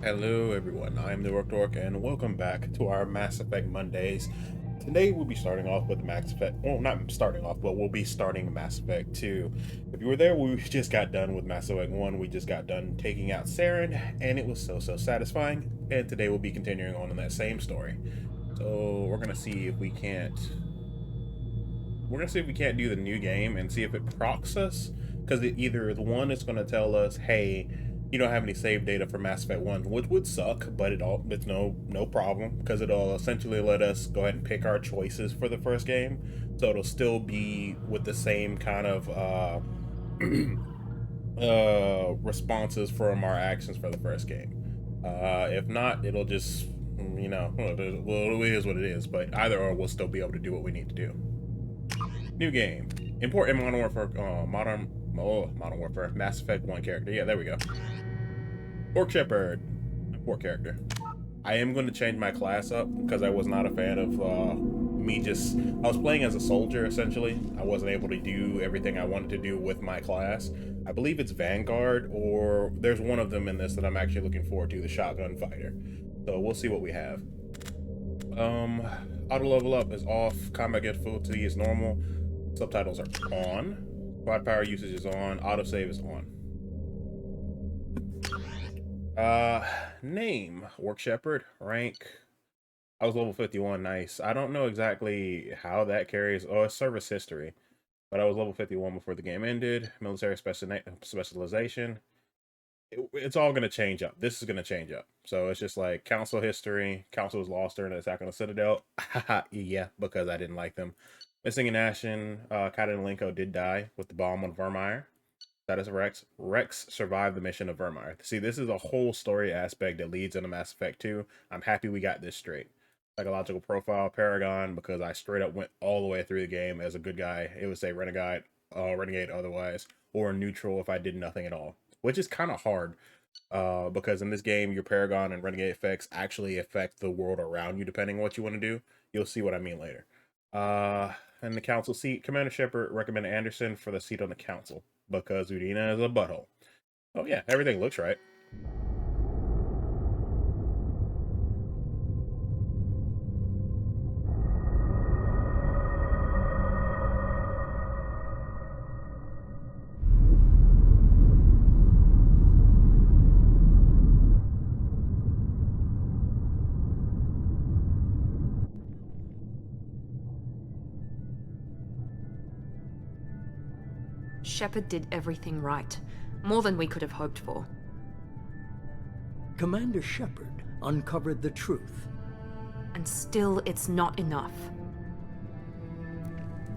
Hello everyone, I'm the Dork and welcome back to our Mass Effect Mondays. Today we'll be starting off with Mass Effect, well not starting off, but we'll be starting Mass Effect 2. If you were there, we just got done with Mass Effect 1, we just got done taking out Saren, and it was so satisfying, and today we'll be continuing on in that same story. So we're gonna see if we can't, do the new game and see if it procs us, because either the one is gonna tell us, hey, you don't have any save data for Mass Effect 1, which would suck, but it's no problem because it'll essentially let us go ahead and pick our choices for the first game. So it'll still be with the same kind of responses from our actions for the first game. If not, it'll just well, it is what it is. But either or, we'll still be able to do what we need to do. New game. Import in Modern Warfare. Modern Warfare. Mass Effect 1 character. Yeah, there we go. Orc Shepherd. Import character. I am going to change my class up because I was not a fan of I was playing as a soldier essentially. I wasn't able to do everything I wanted to do with my class. I believe it's Vanguard, or there's one of them in this that I'm actually looking forward to, the shotgun fighter. So we'll see what we have. Auto level up is off. Combat difficulty is normal. Subtitles are on. Quad power usage is on. Autosave is on. Name. Orc Shepherd. Rank. I was level 51. Nice. I don't know exactly how that carries. Oh, it's service history. But I was level 51 before the game ended. Military specialization. It's all going to change up. This is going to change up. So it's just like council history. Council was lost during the attack on the Citadel. Yeah, because I didn't like them. Missing in action. Katalinko did die with the bomb on Vermeer. Status of Rex. Rex survived the mission of Vermeer. See, this is a whole story aspect that leads into Mass Effect 2. I'm happy we got this straight. Psychological profile, Paragon, because I straight up went all the way through the game as a good guy. It would say Renegade otherwise, or neutral if I did nothing at all, which is kind of hard because in this game, your Paragon and Renegade effects actually affect the world around you depending on what you want to do. You'll see what I mean later. And the council seat, Commander Shepard recommended Anderson for the seat on the council because Udina is a butthole. Oh yeah, everything looks right. Shepard did everything right. More than we could have hoped for. Commander Shepard uncovered the truth. And still, it's not enough.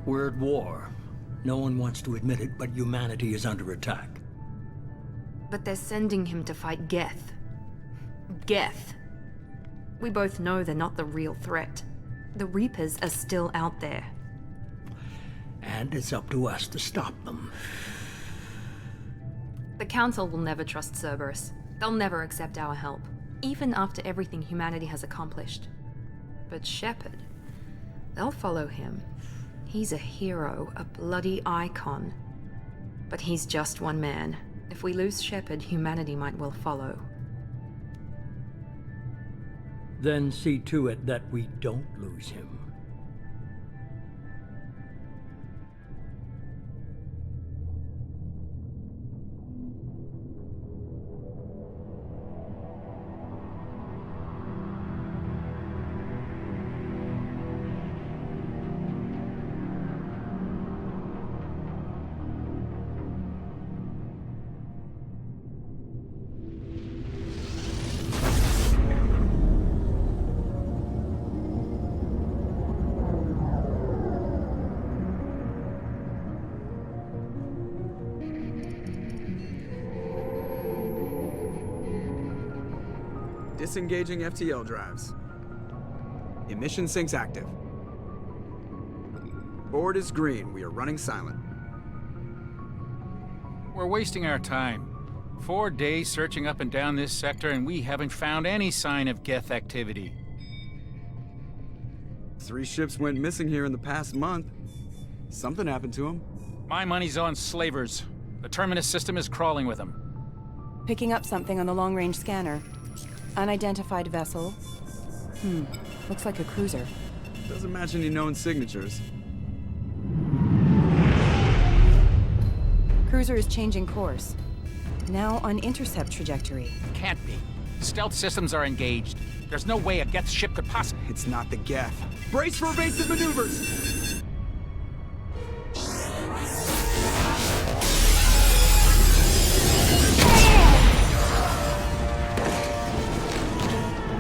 We're at war. No one wants to admit it, but humanity is under attack. But they're sending him to fight Geth. Geth. We both know they're not the real threat. The Reapers are still out there. And it's up to us to stop them. The Council will never trust Cerberus. They'll never accept our help, even after everything humanity has accomplished. But Shepard, they'll follow him. He's a hero, a bloody icon. But he's just one man. If we lose Shepard, humanity might well follow. Then see to it that we don't lose him. Disengaging FTL drives. Emission sinks active. Board is green. We are running silent. We're wasting our time. 4 days searching up and down this sector, and we haven't found any sign of Geth activity. 3 ships went missing here in the past month. Something happened to them. My money's on slavers. The Terminus system is crawling with them. Picking up something on the long-range scanner. Unidentified vessel. Looks like a cruiser. Doesn't match any known signatures. Cruiser is changing course. Now on intercept trajectory. Can't be. Stealth systems are engaged. There's no way a Geth ship could possibly... It's not the Geth. Brace for evasive maneuvers!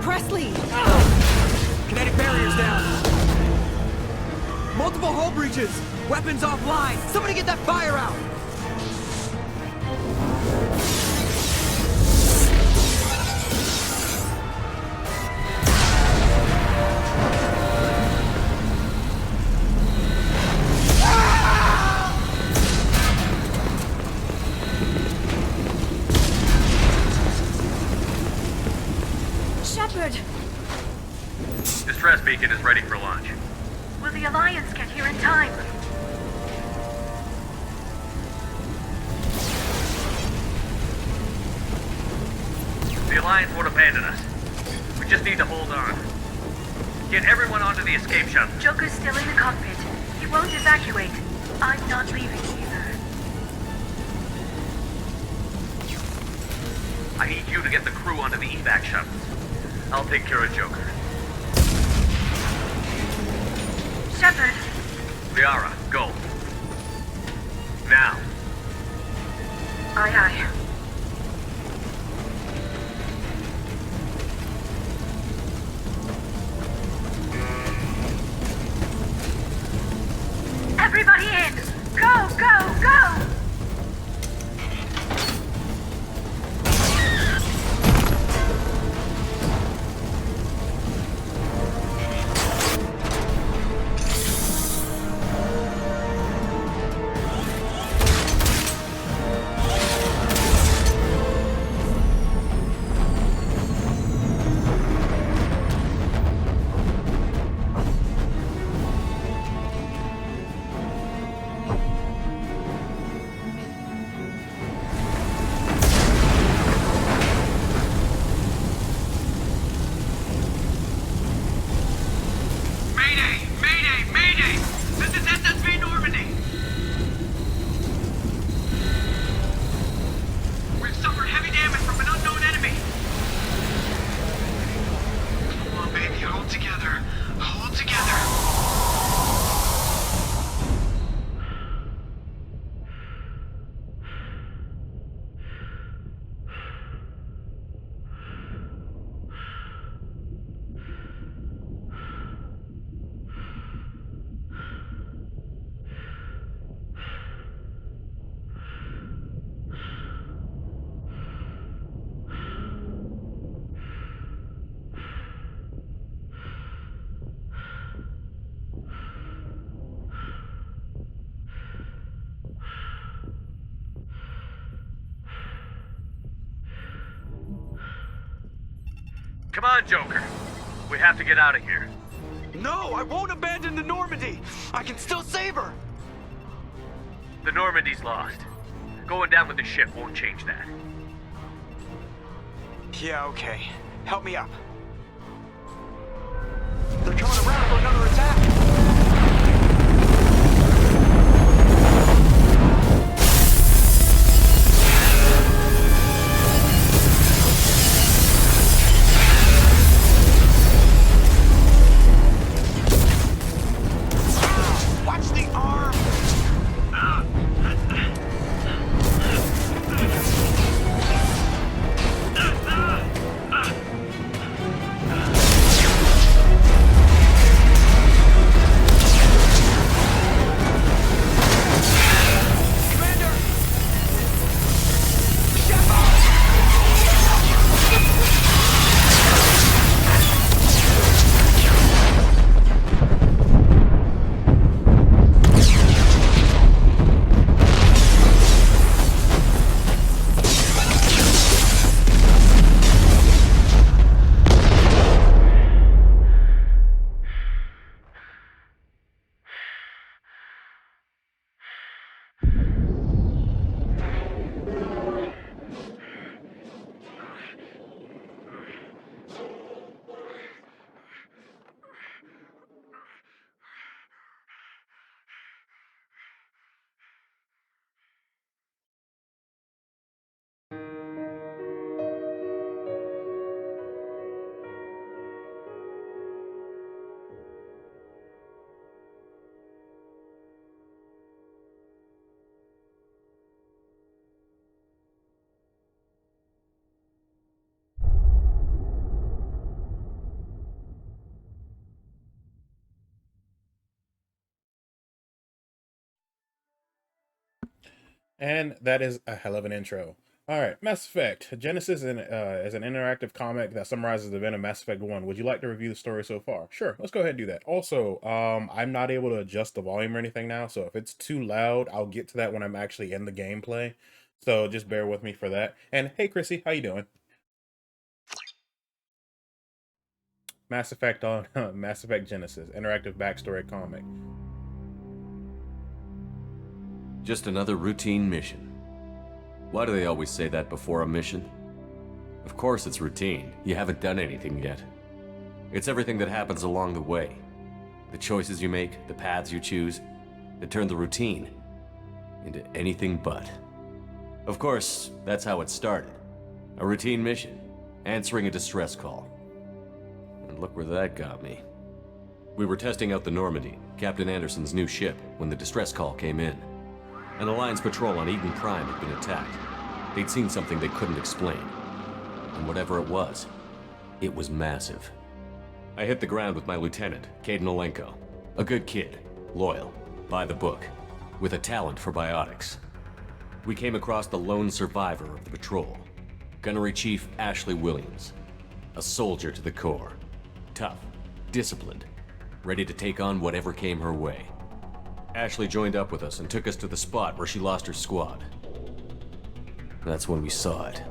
Presley! Kinetic barriers down. Multiple hull breaches. Weapons offline. Somebody get that fire out. Shepard! Distress beacon is ready for launch. Will the Alliance get here in time? The Alliance won't abandon us. We just need to hold on. Get everyone onto the escape shuttle. Joker's still in the cockpit. He won't evacuate. I'm not leaving either. I need you to get the crew onto the evac shuttles. I'll take care of Joker. Shepard! Liara, go. Now. Aye, aye. Everybody in! Go, go, go! Mayday! Mayday! Mayday! This is SSV Normandy! We've suffered heavy damage from an unknown enemy! Come on, baby, hold together. Hold together. Come on, Joker. We have to get out of here. No, I won't abandon the Normandy. I can still save her. The Normandy's lost. Going down with the ship won't change that. Yeah, okay. Help me up. They're coming around for another attack. Watch the arm. And that is a hell of an intro. All right, Mass Effect. Genesis is an interactive comic that summarizes the event of Mass Effect 1. Would you like to review the story so far? Sure, let's go ahead and do that. Also, I'm not able to adjust the volume or anything now, so if it's too loud, I'll get to that when I'm actually in the gameplay. So just bear with me for that. And hey, Chrissy, how you doing? Mass Effect on Mass Effect Genesis, interactive backstory comic. Just another routine mission. Why do they always say that before a mission? Of course it's routine. You haven't done anything yet. It's everything that happens along the way. The choices you make, the paths you choose, that turn the routine into anything but. Of course, that's how it started. A routine mission, answering a distress call. And look where that got me. We were testing out the Normandy, Captain Anderson's new ship, when the distress call came in. An Alliance patrol on Eden Prime had been attacked. They'd seen something they couldn't explain. And whatever it was massive. I hit the ground with my lieutenant, Caden Olenko. A good kid, loyal, by the book, with a talent for biotics. We came across the lone survivor of the patrol, Gunnery Chief Ashley Williams. A soldier to the core. Tough, disciplined, ready to take on whatever came her way. Ashley joined up with us and took us to the spot where she lost her squad. That's when we saw it.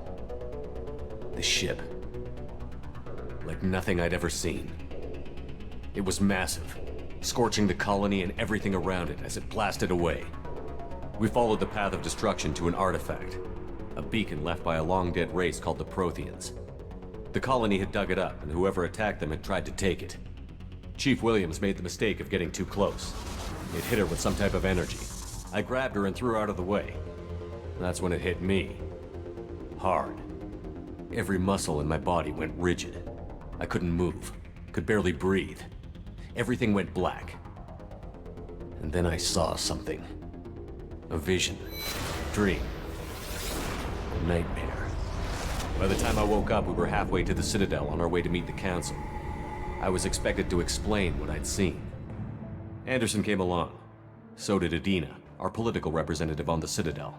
The ship. Like nothing I'd ever seen. It was massive, scorching the colony and everything around it as it blasted away. We followed the path of destruction to an artifact, a beacon left by a long-dead race called the Protheans. The colony had dug it up, and whoever attacked them had tried to take it. Chief Williams made the mistake of getting too close. It hit her with some type of energy. I grabbed her and threw her out of the way. That's when it hit me. Hard. Every muscle in my body went rigid. I couldn't move, could barely breathe. Everything went black. And then I saw something. A vision. Dream. A nightmare. By the time I woke up, we were halfway to the Citadel on our way to meet the Council. I was expected to explain what I'd seen. Anderson came along. So did Adina, our political representative on the Citadel.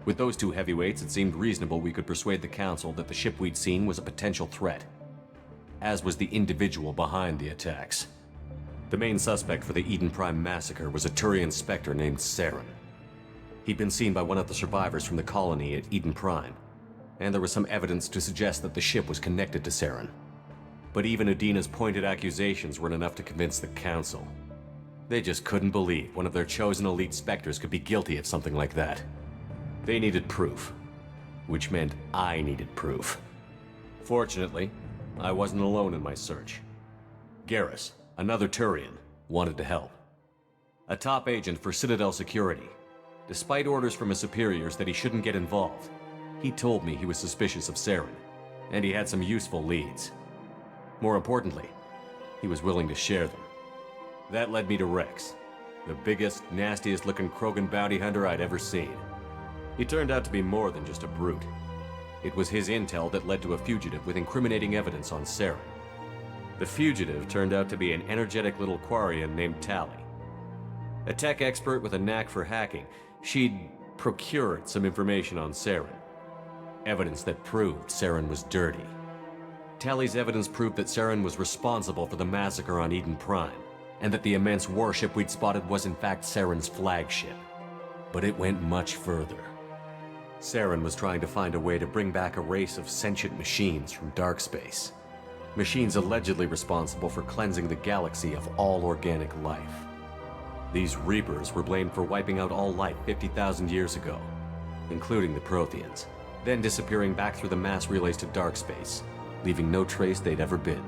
With those two heavyweights, it seemed reasonable we could persuade the Council that the ship we'd seen was a potential threat. As was the individual behind the attacks. The main suspect for the Eden Prime massacre was a Turian Spectre named Saren. He'd been seen by one of the survivors from the colony at Eden Prime, and there was some evidence to suggest that the ship was connected to Saren. But even Adina's pointed accusations weren't enough to convince the Council. They just couldn't believe one of their chosen elite Spectres could be guilty of something like that. They needed proof, which meant I needed proof. Fortunately, I wasn't alone in my search. Garrus, another Turian, wanted to help. A top agent for Citadel Security. Despite orders from his superiors that he shouldn't get involved, he told me he was suspicious of Saren, and he had some useful leads. More importantly, he was willing to share them. That led me to Rex, the biggest, nastiest-looking Krogan bounty hunter I'd ever seen. He turned out to be more than just a brute. It was his intel that led to a fugitive with incriminating evidence on Saren. The fugitive turned out to be an energetic little Quarian named Tali. A tech expert with a knack for hacking, she'd procured some information on Saren. Evidence that proved Saren was dirty. Tali's evidence proved that Saren was responsible for the massacre on Eden Prime, and that the immense warship we'd spotted was in fact Saren's flagship. But it went much further. Saren was trying to find a way to bring back a race of sentient machines from dark space. Machines allegedly responsible for cleansing the galaxy of all organic life. These Reapers were blamed for wiping out all life 50,000 years ago, including the Protheans, then disappearing back through the mass relays to dark space, leaving no trace they'd ever been.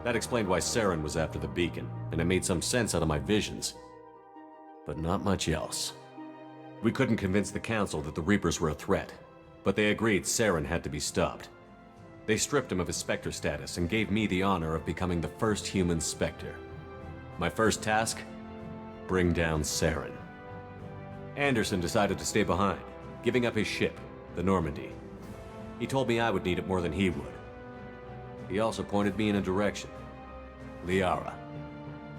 That explained why Saren was after the beacon, and it made some sense out of my visions. But not much else. We couldn't convince the Council that the Reapers were a threat, but they agreed Saren had to be stopped. They stripped him of his Spectre status and gave me the honor of becoming the first human Spectre. My first task? Bring down Saren. Anderson decided to stay behind, giving up his ship, the Normandy. He told me I would need it more than he would. He also pointed me in a direction. Liara,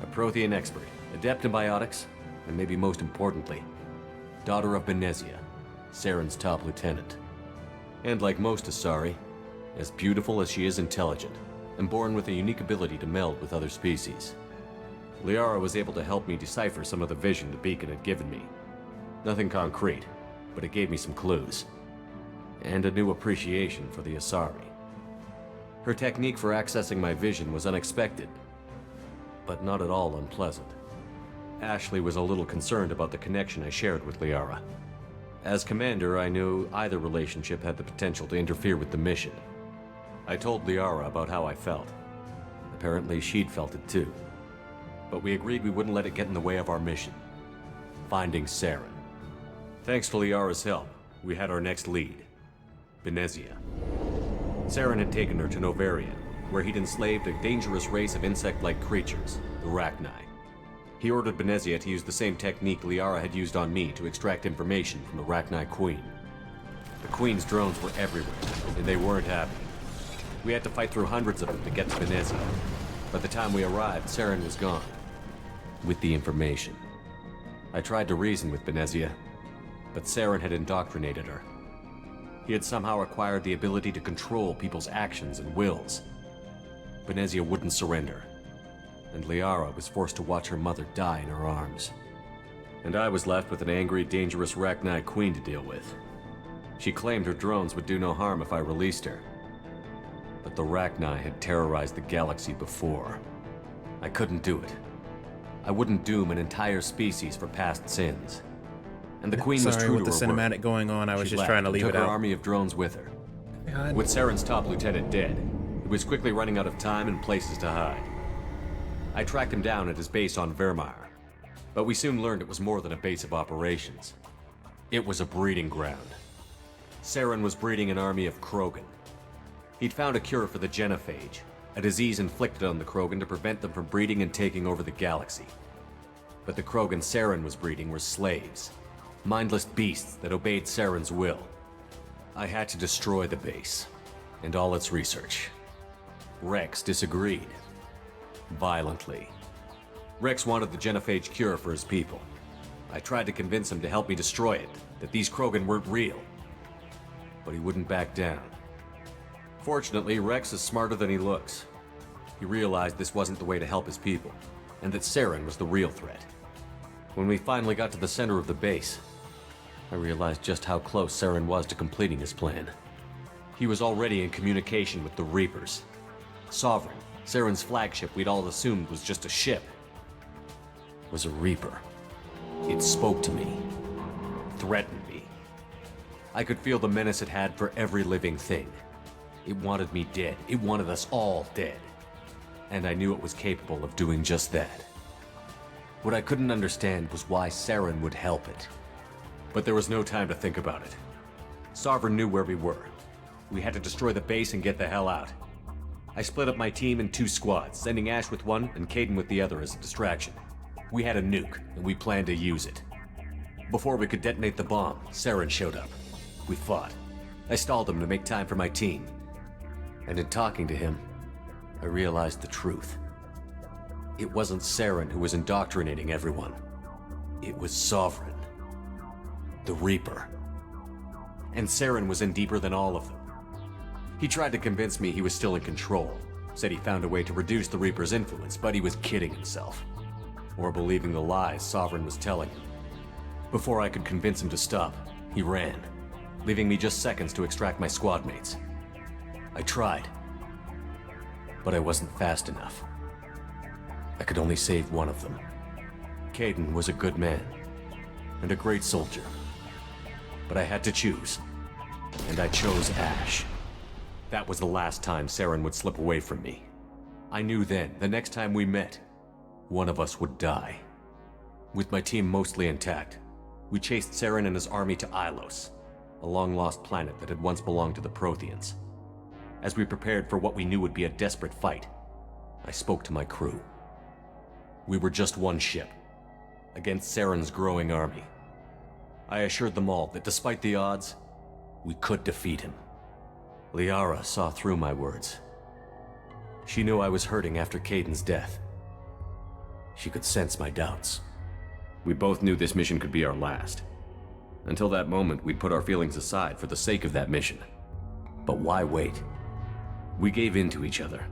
a Prothean expert, adept in biotics, and maybe most importantly, daughter of Benezia, Saren's top lieutenant. And like most Asari, as beautiful as she is intelligent, and born with a unique ability to meld with other species. Liara was able to help me decipher some of the vision the beacon had given me. Nothing concrete, but it gave me some clues. And a new appreciation for the Asari. Her technique for accessing my vision was unexpected, but not at all unpleasant. Ashley was a little concerned about the connection I shared with Liara. As commander, I knew either relationship had the potential to interfere with the mission. I told Liara about how I felt. Apparently, she'd felt it too. But we agreed we wouldn't let it get in the way of our mission. Finding Saren. Thanks to Liara's help, we had our next lead. Benezia. Saren had taken her to Novaria, where he'd enslaved a dangerous race of insect-like creatures, the Rachni. He ordered Benezia to use the same technique Liara had used on me to extract information from the Rachni Queen. The Queen's drones were everywhere, and they weren't happy. We had to fight through hundreds of them to get to Benezia. By the time we arrived, Saren was gone. With the information. I tried to reason with Benezia, but Saren had indoctrinated her. He had somehow acquired the ability to control people's actions and wills. Benezia wouldn't surrender, and Liara was forced to watch her mother die in her arms. And I was left with an angry, dangerous Rachni Queen to deal with. She claimed her drones would do no harm if I released her. But the Rachni had terrorized the galaxy before. I couldn't do it. I wouldn't doom an entire species for past sins. And the Queen was Sorry, true with to the her word. cinematic going on, I was She just left trying to and leave took it her out. army of drones with her. God. With Saren's top lieutenant dead, he was quickly running out of time and places to hide. I tracked him down at his base on Vermeer, but we soon learned it was more than a base of operations. It was a breeding ground. Saren was breeding an army of Krogan. He'd found a cure for the genophage, a disease inflicted on the Krogan to prevent them from breeding and taking over the galaxy. But the Krogan Saren was breeding were slaves, mindless beasts that obeyed Saren's will. I had to destroy the base, and all its research. Rex disagreed. Violently. Rex wanted the genophage cure for his people. I tried to convince him to help me destroy it, that these Krogan weren't real. But he wouldn't back down. Fortunately, Rex is smarter than he looks. He realized this wasn't the way to help his people, and that Saren was the real threat. When we finally got to the center of the base, I realized just how close Saren was to completing his plan. He was already in communication with the Reapers. Sovereign, Saren's flagship we'd all assumed was just a ship, was a Reaper. It spoke to me, threatened me. I could feel the menace it had for every living thing. It wanted me dead. It wanted us all dead. And I knew it was capable of doing just that. What I couldn't understand was why Saren would help it. But there was no time to think about it. Sovereign knew where we were. We had to destroy the base and get the hell out. I split up my team in 2 squads, sending Ash with one and Caden with the other as a distraction. We had a nuke, and we planned to use it. Before we could detonate the bomb, Saren showed up. We fought. I stalled him to make time for my team. And in talking to him, I realized the truth. It wasn't Saren who was indoctrinating everyone. It was Sovereign. The Reaper. And Saren was in deeper than all of them. He tried to convince me he was still in control. Said he found a way to reduce the Reaper's influence, but he was kidding himself. Or believing the lies Sovereign was telling him. Before I could convince him to stop, he ran, leaving me just seconds to extract my squad mates. I tried, but I wasn't fast enough. I could only save one of them. Caden was a good man, and a great soldier. But I had to choose, and I chose Ash. That was the last time Saren would slip away from me. I knew then, the next time we met, one of us would die. With my team mostly intact, we chased Saren and his army to Ilos, a long-lost planet that had once belonged to the Protheans. As we prepared for what we knew would be a desperate fight, I spoke to my crew. We were just one ship, against Saren's growing army. I assured them all that despite the odds, we could defeat him. Liara saw through my words. She knew I was hurting after Caden's death. She could sense my doubts. We both knew this mission could be our last. Until that moment, we'd put our feelings aside for the sake of that mission. But why wait? We gave in to each other,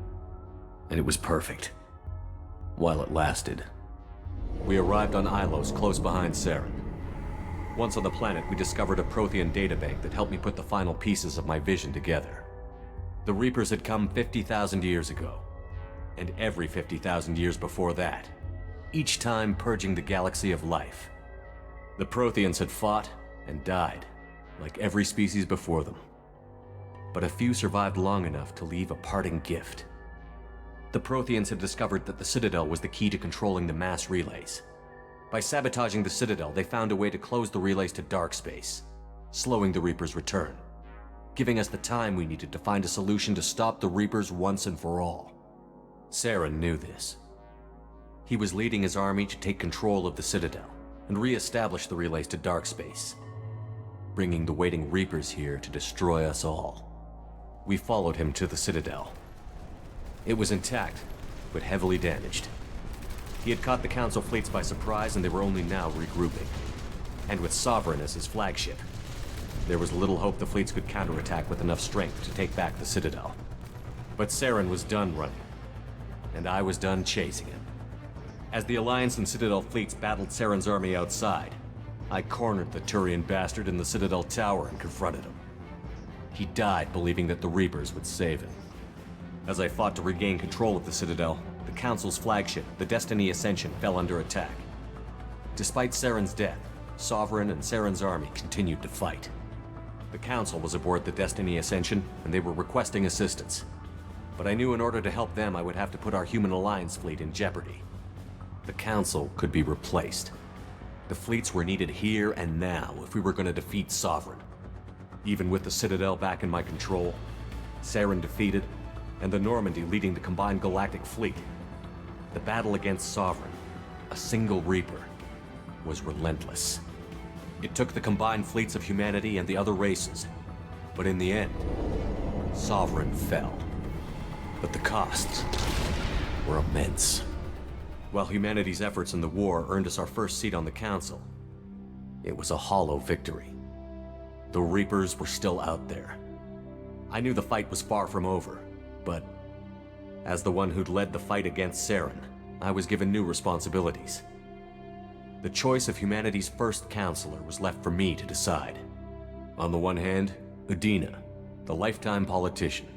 and it was perfect. While it lasted. We arrived on Ilos, close behind Saren. Once on the planet, we discovered a Prothean databank that helped me put the final pieces of my vision together. The Reapers had come 50,000 years ago, and every 50,000 years before that, each time purging the galaxy of life. The Protheans had fought and died, like every species before them. But a few survived long enough to leave a parting gift. The Protheans had discovered that the Citadel was the key to controlling the mass relays. By sabotaging the Citadel, they found a way to close the relays to dark space, slowing the Reapers' return, giving us the time we needed to find a solution to stop the Reapers once and for all. Saren knew this. He was leading his army to take control of the Citadel and re-establish the relays to dark space, bringing the waiting Reapers here to destroy us all. We followed him to the Citadel. It was intact, but heavily damaged. He had caught the Council fleets by surprise, and they were only now regrouping. And with Sovereign as his flagship, there was little hope the fleets could counterattack with enough strength to take back the Citadel. But Saren was done running, and I was done chasing him. As the Alliance and Citadel fleets battled Saren's army outside, I cornered the Turian bastard in the Citadel tower and confronted him. He died believing that the Reapers would save him. As I fought to regain control of the Citadel, the Council's flagship, the Destiny Ascension, fell under attack. Despite Saren's death, Sovereign and Saren's army continued to fight. The Council was aboard the Destiny Ascension, and they were requesting assistance. But I knew in order to help them, I would have to put our Human Alliance fleet in jeopardy. The Council could be replaced. The fleets were needed here and now if we were going to defeat Sovereign. Even with the Citadel back in my control, Saren defeated, and the Normandy leading the combined galactic fleet, the battle against Sovereign, a single Reaper, was relentless. It took the combined fleets of humanity and the other races, but in the end, Sovereign fell. But the costs were immense. While humanity's efforts in the war earned us our first seat on the Council, it was a hollow victory. The Reapers were still out there. I knew the fight was far from over, but as the one who'd led the fight against Saren, I was given new responsibilities. The choice of humanity's first counselor was left for me to decide. On the one hand, Udina, the lifetime politician.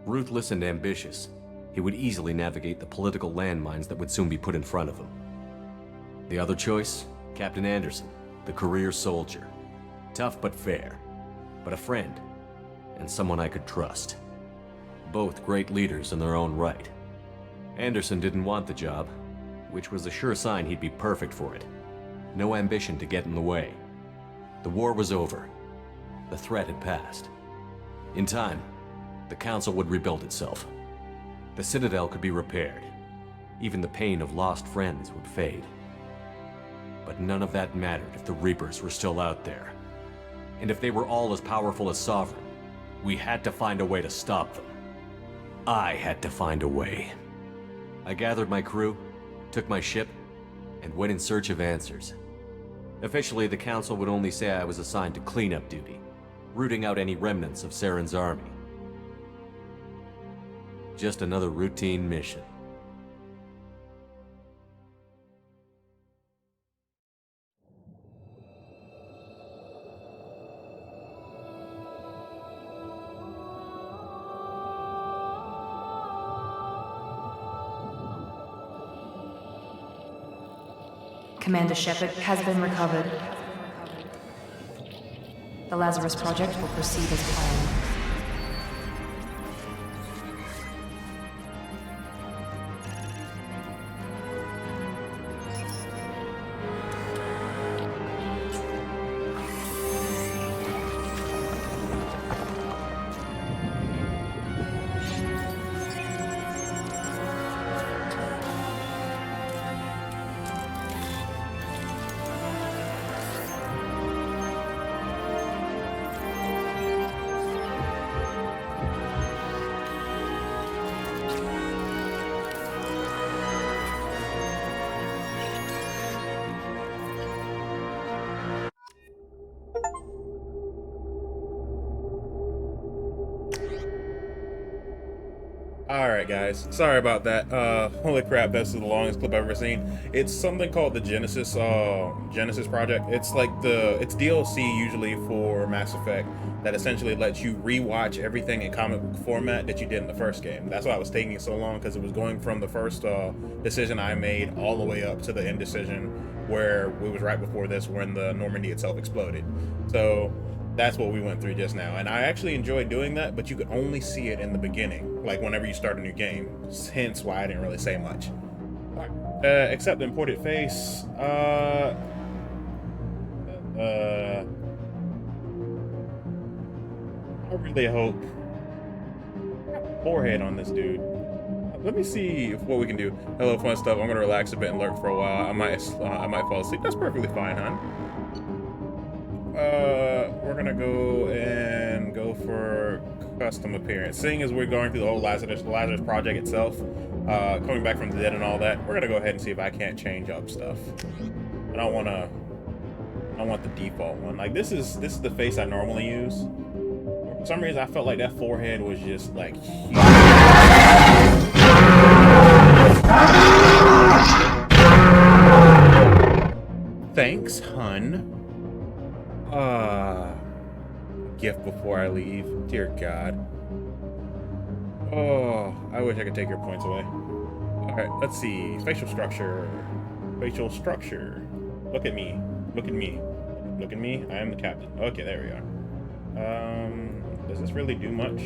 Ruthless and ambitious, he would easily navigate the political landmines that would soon be put in front of him. The other choice, Captain Anderson, the career soldier. Tough but fair, but a friend, and someone I could trust. Both great leaders in their own right. Anderson didn't want the job, which was a sure sign he'd be perfect for it. No ambition to get in the way. The war was over. The threat had passed. In time, the Council would rebuild itself. The Citadel could be repaired. Even the pain of lost friends would fade. But none of that mattered if the Reapers were still out there. And if they were all as powerful as Sovereign, we had to find a way to stop them. I had to find a way. I gathered my crew, took my ship, and went in search of answers. Officially, the Council would only say I was assigned to cleanup duty, rooting out any remnants of Saren's army. Just another routine mission. Commander Shepard has been recovered. The Lazarus Project will proceed as planned. Alright guys, sorry about that. Holy crap, that's the longest clip I've ever seen. It's something called the Genesis project. It's like it's DLC usually for Mass Effect that essentially lets you rewatch everything in comic book format that you did in the first game. That's why it was taking so long, because it was going from the first decision I made all the way up to the end decision where it was right before this when the Normandy itself exploded. So that's what we went through just now, and I actually enjoyed doing that, but you could only see it in the beginning, like whenever you start a new game, hence why I didn't really say much. Except the imported face, I really hope forehead on this dude. Let me see what we can do. Hello, fun stuff. I'm gonna relax a bit and lurk for a while. I might fall asleep. That's perfectly fine, hon. We're gonna go for custom appearance. Seeing as we're going through the whole Lazarus project itself, coming back from the dead and all that, we're gonna go ahead and see if I can't change up stuff. I don't want the default one. Like this is the face I normally use. For some reason, I felt like that forehead was just like huge. Thanks, hun. Gift before I leave. Dear God. Oh, I wish I could take your points away. Alright, let's see. Facial structure. Facial structure. Look at me. Look at me. Look at me. I am the captain. Okay, there we are. Does this really do much?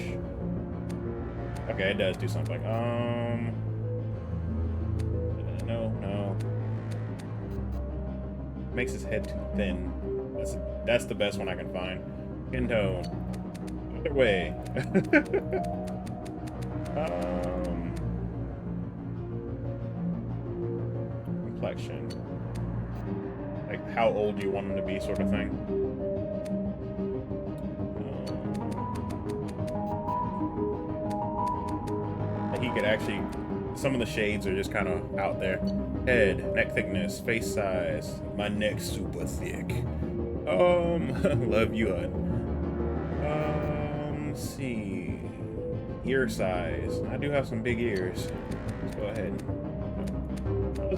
Okay, it does do something. No. Makes his head too thin. That's the best one I can find. Skin tone. Other way. Complexion. Like how old do you want him to be, sort of thing. Like he could actually. Some of the shades are just kind of out there. Head, neck thickness, face size. My neck's super thick. Love you, hun. Let's see. Ear size. I do have some big ears. Let's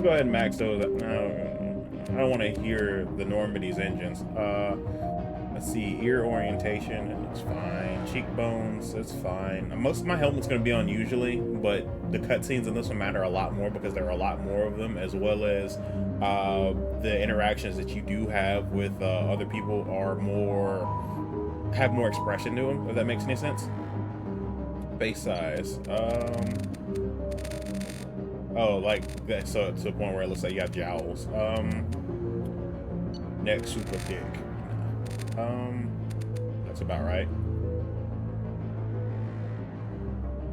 go ahead and max those. No, I don't want to hear the Normandy's engines. Let's see. Ear orientation. It looks fine. Cheekbones. That's fine. Most of my helmet's going to be on usually, but the cutscenes in this one matter a lot more because there are a lot more of them, as well as the interactions that you do have with other people have more expression to them, if that makes any sense. Face size. Oh, like that, so to the point where it looks like you have jowls. Neck super thick. That's about right.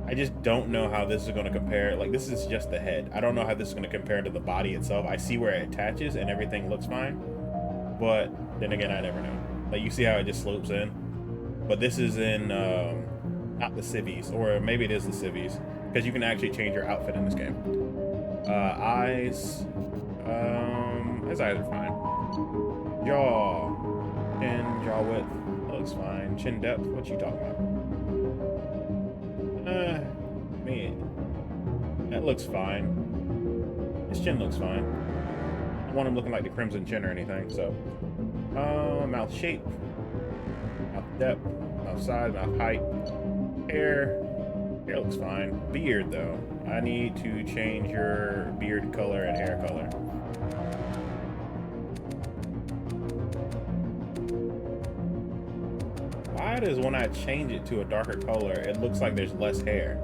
I just don't know how this is going to compare. Like, this is just the head. I don't know how this is going to compare to the body itself. I see where it attaches and everything looks fine, but then again, I never know. Like, you see how it just slopes in? But this is in, not the civvies, or maybe it is the civvies, because you can actually change your outfit in this game. Eyes, his eyes are fine. Jaw, chin, jaw width, that looks fine. Chin depth, what you talking about? Man, that looks fine. His chin looks fine. I don't want him looking like the Crimson Chin or anything, so. Mouth shape, mouth depth, mouth size, mouth height, hair looks fine. Beard, though. I need to change your beard color and hair color. Why does when I change it to a darker color, it looks like there's less hair?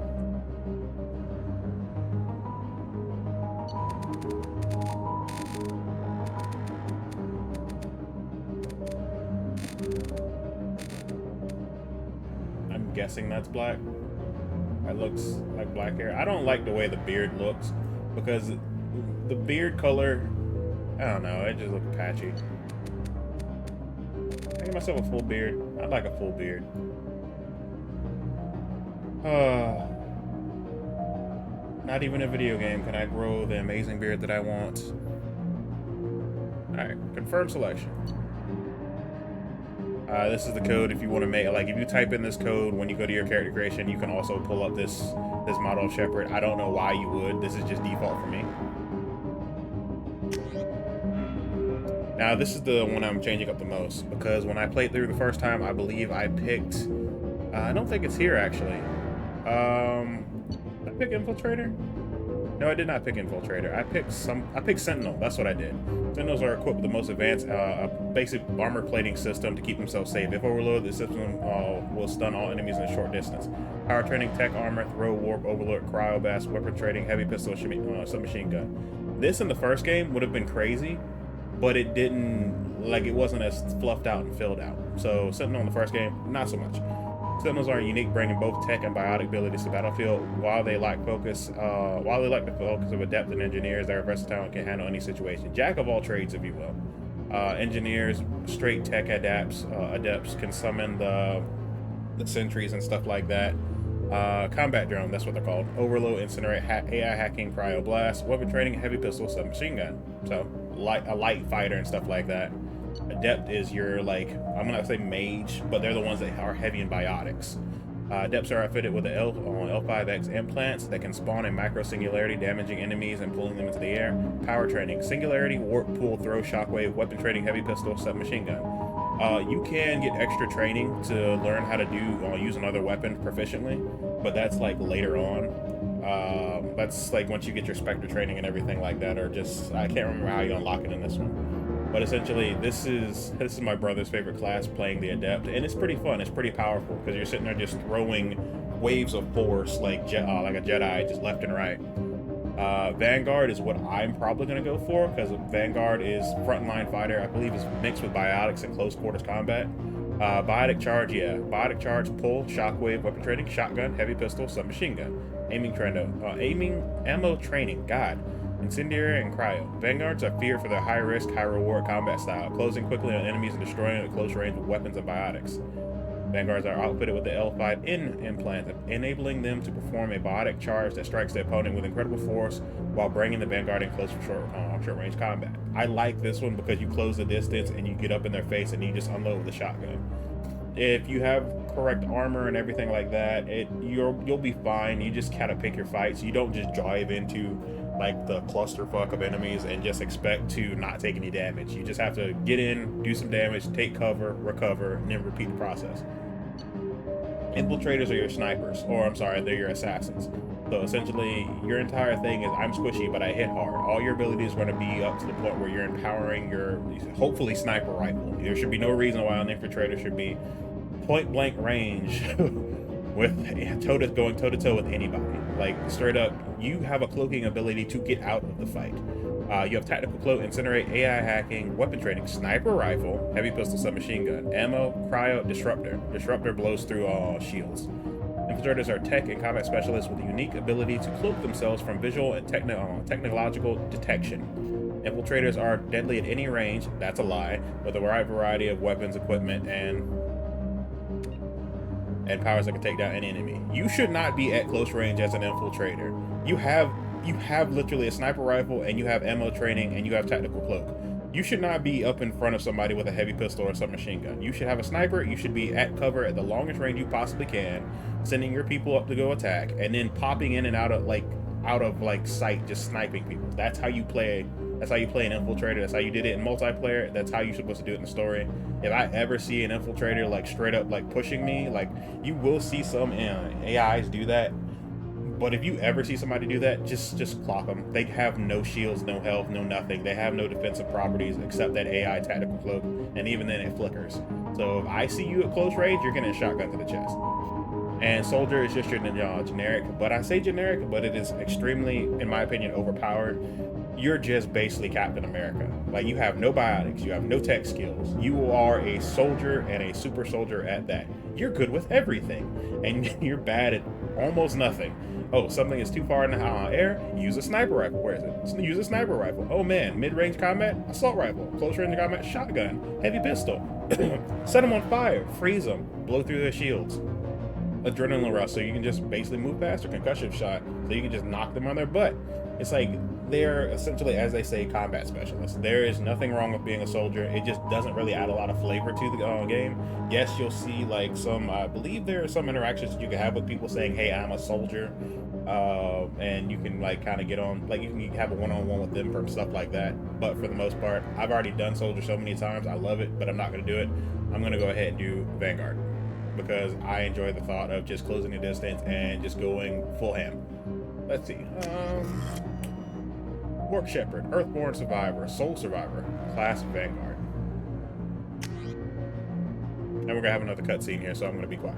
I'm guessing that's black. It looks like black hair. I don't like the way the beard looks because the beard color, I don't know, it just looks patchy. I give myself a full beard. I'd like a full beard. Not even a video game can I grow the amazing beard that I want. Alright, confirm selection. This is the code if you want to make, like, if you type in this code when you go to your character creation, you can also pull up this model of Shepard. I don't know why you would. This is just default for me. Now, this is the one I'm changing up the most, because when I played through the first time, I believe I picked, I don't think it's here, actually. Did I pick Infiltrator? No, I did not pick Infiltrator. I picked Sentinel. That's what I did. Sentinels are equipped with the most advanced basic armor plating system to keep themselves safe. If overloaded, the system will stun all enemies in a short distance. Power training, tech armor, throw, warp, overload, cryo blast, weapon training, heavy pistol, submachine gun. This in the first game would have been crazy, but it didn't, like, it wasn't as fluffed out and filled out. So Sentinel in the first game, not so much. Sentinels are unique, bringing both tech and biotic abilities to battlefield. While they lack the focus of adept and engineers, they are versatile and can handle any situation. Jack of all trades, if you will. Engineers, straight tech adepts can summon the sentries and stuff like that. Combat drone, that's what they're called. Overload, incinerate, AI hacking, cryo blast, weapon training, heavy pistol, submachine gun. So a light fighter and stuff like that. Adept is your, like, I'm gonna say mage, but they're the ones that are heavy in biotics. Adepts are outfitted with the L5X implants that can spawn a macro singularity, damaging enemies and pulling them into the air. Power training, singularity, warp, pull, throw, shockwave, weapon training, heavy pistol, submachine gun. You can get extra training to learn how to use another weapon proficiently, but that's like later on. That's like once you get your Spectre training and everything like that, or just, I can't remember how you unlock it in this one. But essentially, this is my brother's favorite class, playing the Adept, and it's pretty fun. It's pretty powerful because you're sitting there just throwing waves of force like a Jedi, just left and right. Vanguard is what I'm probably going to go for, because Vanguard is frontline fighter. I believe it's mixed with biotics and close quarters combat. Biotic charge, yeah. Biotic charge, pull, shockwave, weapon training, shotgun, heavy pistol, submachine gun. Aiming ammo training, God. Incendiary and cryo. Vanguards are feared for their high risk, high reward combat style, closing quickly on enemies and destroying at close range with weapons and biotics. Vanguards are outfitted with the L5N implant, enabling them to perform a biotic charge that strikes the opponent with incredible force while bringing the Vanguard in close for short range combat. I like this one because you close the distance and you get up in their face and you just unload with the shotgun. If you have correct armor and everything like that, you'll be fine. You just kind of pick your fights. You don't just drive into like the clusterfuck of enemies and just expect to not take any damage. You just have to get in, do some damage, take cover, recover, and then repeat the process. Infiltrators are your snipers, or I'm sorry, they're your assassins. So essentially, your entire thing is, I'm squishy, but I hit hard. All your abilities are going to be up to the point where you're empowering your, hopefully, sniper rifle. There should be no reason why an infiltrator should be point blank range with going toe to toe with anybody. Like, straight up, you have a cloaking ability to get out of the fight. You have tactical cloak, incinerate, AI hacking, weapon training, sniper rifle, heavy pistol, submachine gun, ammo, cryo, disruptor. Disruptor blows through all shields. Infiltrators are tech and combat specialists with a unique ability to cloak themselves from visual and technological detection. Infiltrators are deadly at any range, that's a lie, with a wide variety of weapons, equipment, and powers that can take down any enemy. You should not be at close range as an infiltrator. You have literally a sniper rifle, and you have ammo training, and you have tactical cloak. You should not be up in front of somebody with a heavy pistol or submachine gun. You should have a sniper. You should be at cover at the longest range you possibly can, sending your people up to go attack, and then popping in and out of sight, just sniping people. That's how you play. That's how you play an infiltrator. That's how you did it in multiplayer. That's how you're supposed to do it in the story. If I ever see an infiltrator like straight up like pushing me, like, you will see some AIs do that. But if you ever see somebody do that, just clock them. They have no shields, no health, no nothing. They have no defensive properties except that AI tactical cloak, and even then it flickers. So if I see you at close range, you're getting a shotgun to the chest. And soldier is just your generic, but I say generic, but it is extremely, in my opinion, overpowered. You're just basically Captain America. Like, you have no biotics, you have no tech skills. You are a soldier and a super soldier at that. You're good with everything, and you're bad at almost nothing. Oh, something is too far in the air, use a sniper rifle. Where is it? Use a sniper rifle. Oh man, mid-range combat, assault rifle. Close range combat, shotgun. Heavy pistol. Set them on fire, freeze them, blow through their shields. adrenaline rush, so you can just basically move past a concussion shot, so you can just knock them on their butt. It's like they're essentially, as they say, combat specialists. There is nothing wrong with being a soldier. It just doesn't really add a lot of flavor to the game. Yes, you'll see like some, I believe there are some interactions that you can have with people saying, "Hey, I'm a soldier," and you can like kind of get on, like you can have a one-on-one with them for stuff like that. But for the most part, I've already done soldier so many times. I love it, but I'm not going to do it. I'm going to go ahead and do Vanguard, because I enjoy the thought of just closing the distance and just going full ham. Let's see. Orc Shepherd, Earthborn Survivor, Soul Survivor, Class Vanguard. And we're gonna have another cutscene here, so I'm gonna be quiet.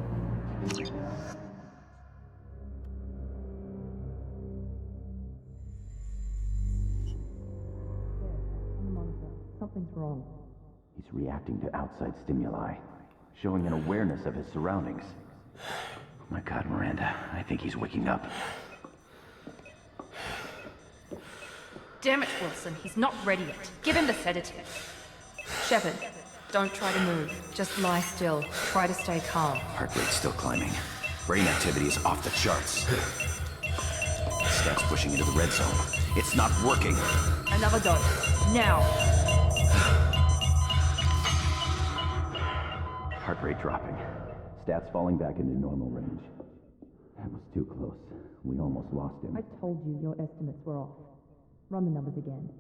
Something's wrong. He's reacting to outside stimuli, showing an awareness of his surroundings. Oh my God, Miranda, I think he's waking up. Damn it, Wilson, he's not ready yet. Give him the sedative. Shepard, don't try to move. Just lie still. Try to stay calm. Heart rate's still climbing. Brain activity is off the charts. Steps pushing into the red zone. It's not working. Another dose. Now. Heart rate dropping. Stats falling back into normal range. That was too close. We almost lost him. I told you your estimates were off. Run the numbers again.